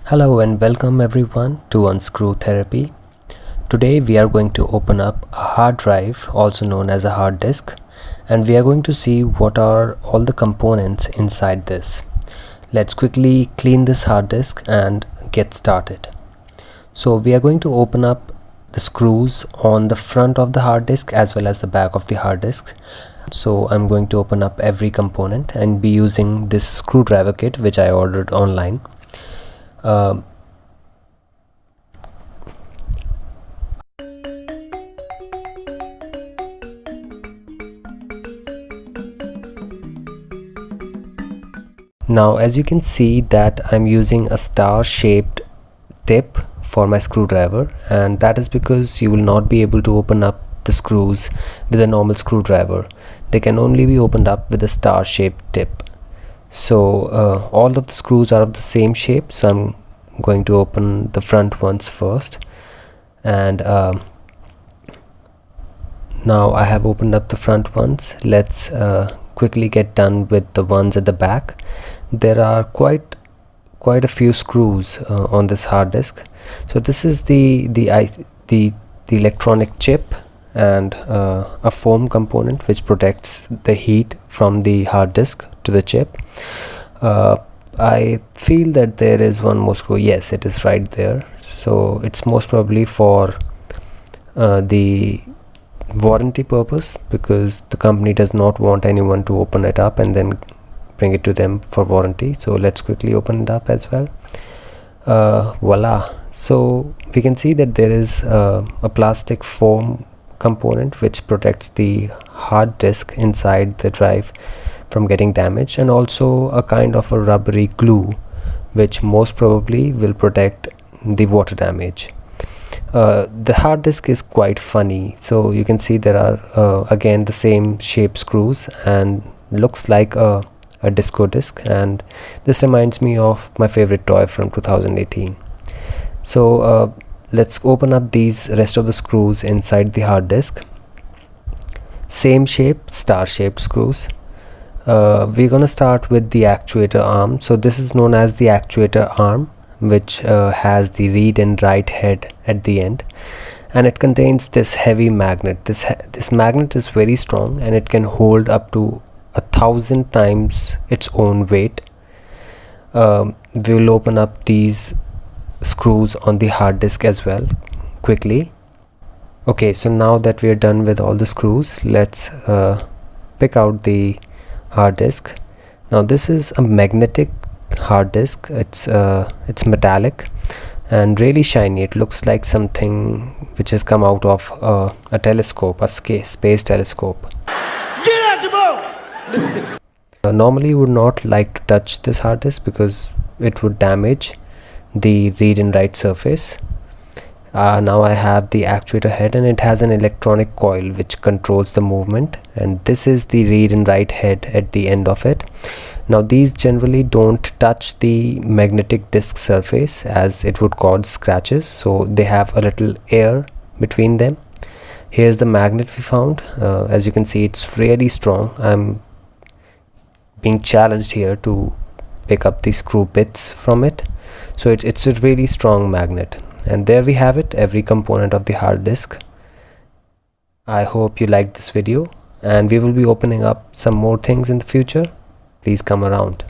Hello and welcome everyone to Unscrew Therapy. Today we are going to open up a hard drive, also known as a hard disk, and we are going to see what are all the components inside this. Let's quickly clean this hard disk and get started. So we are going to open up the screws on the front of the hard disk as well as the back of the hard disk. So I'm going to open up every component and be using this screwdriver kit which I ordered online. Now as you can see that I'm using a star shaped tip for my screwdriver, and that is because you will not be able to open up the screws with a normal screwdriver. They can only be opened up with a star shaped tip. So all of the screws are of the same shape, so I'm going to open the front ones first, and now I have opened up the front ones. Let's quickly get done with the ones at the back. There are quite a few screws on this hard disk. So this is the electronic chip and a foam component which protects the heat from the hard disk to the chip. I feel that there is one more screw. Yes, it is right there. So it's most probably for the warranty purpose, because the company does not want anyone to open it up and then bring it to them for warranty. So let's quickly open it up as well. Voila. So we can see that there is a plastic foam component which protects the hard disk inside the drive from getting damaged, and also a kind of a rubbery glue which most probably will protect the water damage. The hard disk is quite funny, so you can see there are again the same shape screws and looks like a disco disc, and this reminds me of my favorite toy from 2018. So let's open up these rest of the screws inside the hard disk. Same shape, star shaped screws. We're gonna start with the actuator arm. So this is known as the actuator arm, which has the read and write head at the end, and it contains this heavy magnet. This magnet is very strong and it can hold up to 1,000 times its own weight. We'll open up these screws on the hard disk as well quickly. Okay, so now that we're done with all the screws, let's pick out the hard disk. Now this is a magnetic hard disk. It's metallic and really shiny. It looks like something which has come out of a telescope, a space telescope. Get out the boat! Normally you would not like to touch this hard disk because it would damage the read and write surface. Now I have the actuator head, and it has an electronic coil which controls the movement, and this is the read and write head at the end of it. Now these generally don't touch the magnetic disk surface as it would cause scratches, so they have a little air between them. Here's the magnet we found. As you can see, it's really strong. I'm being challenged here to pick up the screw bits from it. So it's a really strong magnet. And there we have it, every component of the hard disk. I hope you liked this video, and we will be opening up some more things in the future. Please come around.